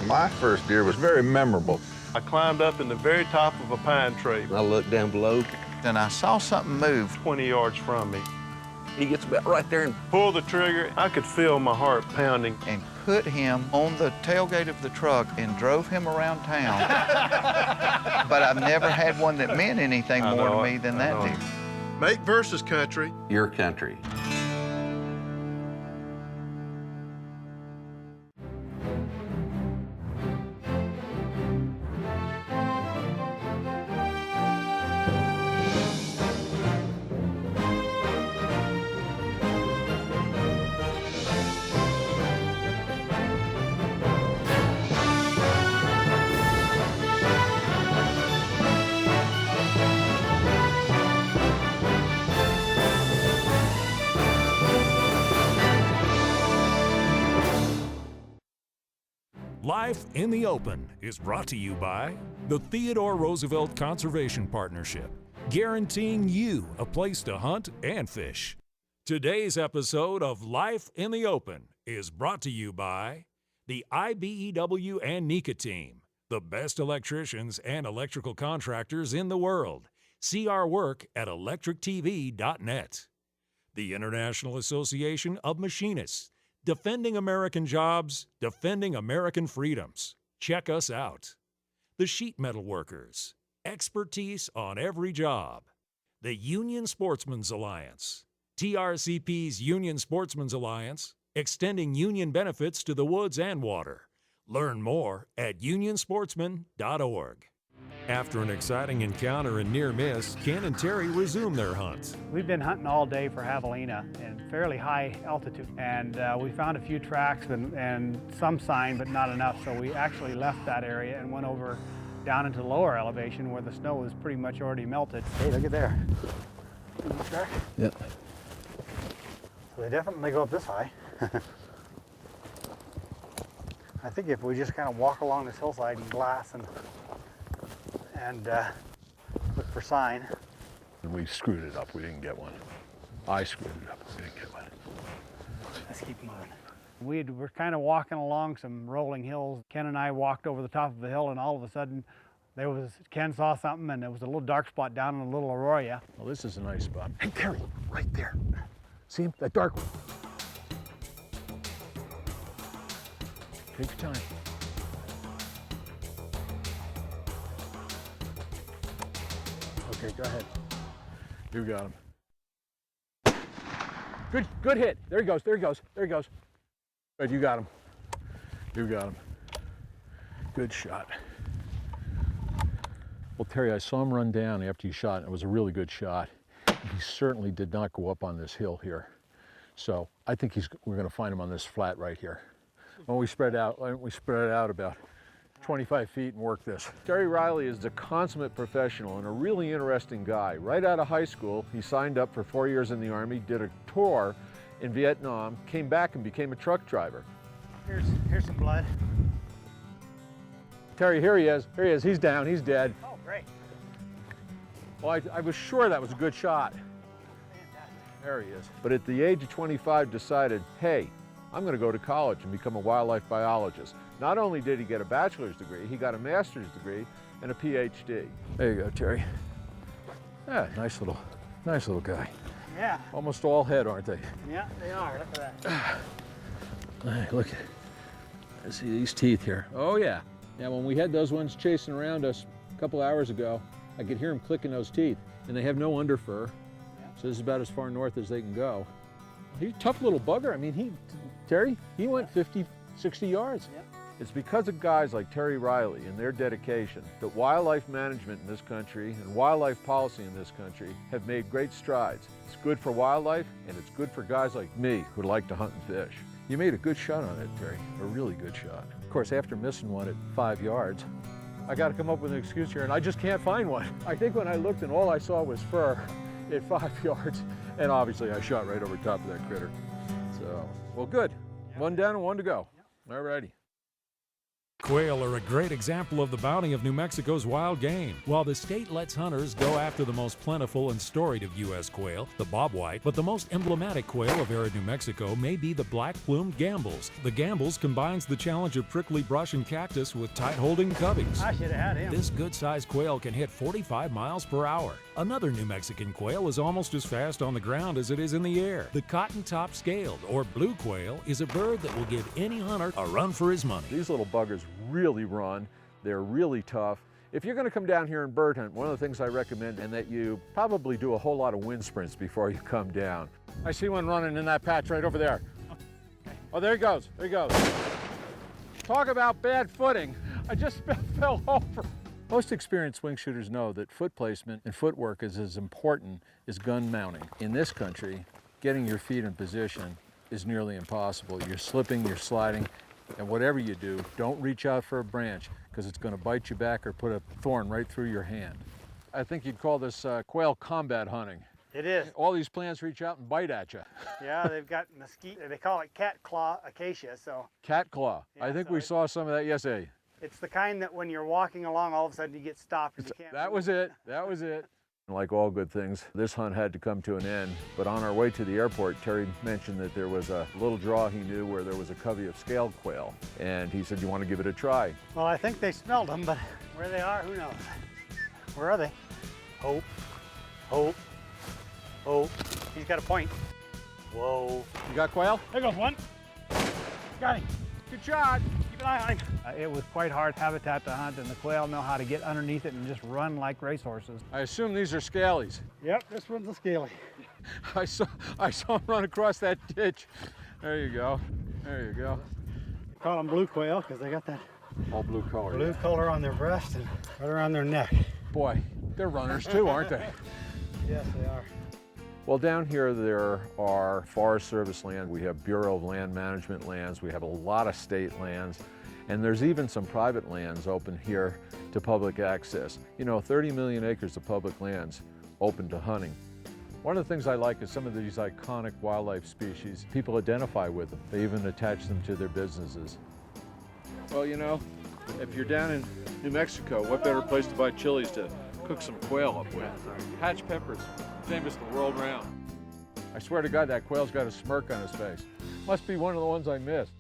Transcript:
My first deer was very memorable. I climbed up in the very top of a pine tree. I looked down below, and I saw something move 20 yards from me. He gets about right there and Pulled the trigger. I could feel my heart pounding. and put him on the tailgate of the truck and drove him around town. But I've never had one that meant anything I more know to it. me than I that know deer. it. Make versus country. Your country. Life in the Open is brought to you by the Theodore Roosevelt Conservation Partnership, guaranteeing you a place to hunt and fish. Today's episode of Life in the Open is brought to you by the IBEW and NECA team, the best electricians and electrical contractors in the world. See our work at electrictv.net. The International Association of Machinists, defending American jobs, defending American freedoms. Check us out. The Sheet Metal Workers, expertise on every job. The Union Sportsmen's Alliance, TRCP's Union Sportsmen's Alliance, extending union benefits to the woods and water. Learn more at unionsportsman.org. After an exciting encounter and near miss, Ken and Terry resume their hunt. We've been hunting all day for javelina in fairly high altitude, and we found a few tracks and some sign, but not enough. So we actually left that area and went over down into the lower elevation where the snow was pretty much already melted. Hey, look at there. Track? Yep. So they definitely go up this high. I think if we just kind of walk along this hillside and glass and look for sign. And we screwed it up. We didn't get one. I screwed it up. We didn't get one. Let's keep moving. We were kind of walking along some rolling hills. Ken and I walked over the top of the hill, and all of a sudden, Ken saw something, and there was a little dark spot down in a little arroyo. Well, this is a nice spot. Hey, Terry, right there. See him? That dark one. Take your time. Okay, go ahead. You got him. Good hit. There he goes, there he goes, there he goes. Good, you got him. You got him. Good shot. Well, Terry, I saw him run down after you shot, and it was a really good shot. He certainly did not go up on this hill here. So I think we're gonna find him on this flat right here. Why don't we spread out about 25 feet and work this. Terry Riley is a consummate professional and a really interesting guy. Right out of high school, he signed up for 4 years in the Army, did a tour in Vietnam, came back and became a truck driver. Here's some blood. Terry, here he is. Here he is. He's down. He's dead. Oh, great. Well, I was sure that was a good shot. Fantastic. There he is. But at the age of 25, decided, hey, I'm going to go to college and become a wildlife biologist. Not only did he get a bachelor's degree, he got a master's degree and a PhD. There you go, Terry. Yeah, nice little guy. Yeah. Almost all head, aren't they? Yeah, they are. Look at that. Hey, look. I see these teeth here. Oh, yeah. Yeah, when we had those ones chasing around us a couple hours ago, I could hear them clicking those teeth. And they have no underfur, so this is about as far north as they can go. He's a tough little bugger. I mean, Terry, he went 50, 60 yards. Yep. It's because of guys like Terry Riley and their dedication that wildlife management in this country and wildlife policy in this country have made great strides. It's good for wildlife, and it's good for guys like me who like to hunt and fish. You made a good shot on it, Terry, a really good shot. Of course, after missing one at 5 yards, I got to come up with an excuse here, and I just can't find one. I think when I looked and all I saw was fur at 5 yards, and obviously I shot right over top of that critter. So, well, good. One down and one to go. All righty. Quail are a great example of the bounty of New Mexico's wild game. While the state lets hunters go after the most plentiful and storied of U.S. quail, the bobwhite, but the most emblematic quail of arid New Mexico may be the black-plumed gambles. The gambles combines the challenge of prickly brush and cactus with tight-holding cubbies. I should have had him. This good-sized quail can hit 45 miles per hour. Another New Mexican quail is almost as fast on the ground as it is in the air. The cotton-top scaled, or blue quail, is a bird that will give any hunter a run for his money. These little buggers really run. They're really tough. If you're going to come down here and bird hunt, one of the things I recommend is that you probably do a whole lot of wind sprints before you come down. I see one running in that patch right over there. Oh, there he goes. There he goes. Talk about bad footing. I just fell over. Most experienced wing shooters know that foot placement and footwork is as important as gun mounting. In this country, getting your feet in position is nearly impossible. You're slipping, you're sliding, and whatever you do, don't reach out for a branch because it's going to bite you back or put a thorn right through your hand. I think you'd call this quail combat hunting. It is. All these plants reach out and bite at you. Yeah, they've got mesquite. They call it cat claw acacia. So Cat claw. Yeah, I think so we saw some of that yesterday. it's the kind that when you're walking along, all of a sudden you get stopped. And you can't That move. was it. That was it. Like all good things, this hunt had to come to an end. But on our way to the airport, Terry mentioned that there was a little draw he knew where there was a covey of scaled quail. And he said, you want to give it a try? Well, I think they smelled them, but where they are, who knows? Where are they? Hope, hope, hope. He's got a point. Whoa. You got quail? There goes one. Got him. Good shot. Keep an eye on him. It was quite hard habitat to hunt, and the quail know how to get underneath it and just run like racehorses. I assume these are scalies. Yep, this one's a scaly. I saw him run across that ditch. There you go. There you go. Call them blue quail because they got that All blue color. blue color on their breast and right around their neck. Boy, they're runners too, aren't they? Yes, they are. Well, down here there are Forest Service land. We have Bureau of Land Management lands. We have a lot of state lands. And there's even some private lands open here to public access. You know, 30 million acres of public lands open to hunting. One of the things I like is some of these iconic wildlife species, people identify with them. They even attach them to their businesses. Well, you know, if you're down in New Mexico, what better place to buy chilies to cook some quail up with? Hatch peppers, famous the world round. I swear to God, that quail's got a smirk on his face. Must be one of the ones I missed.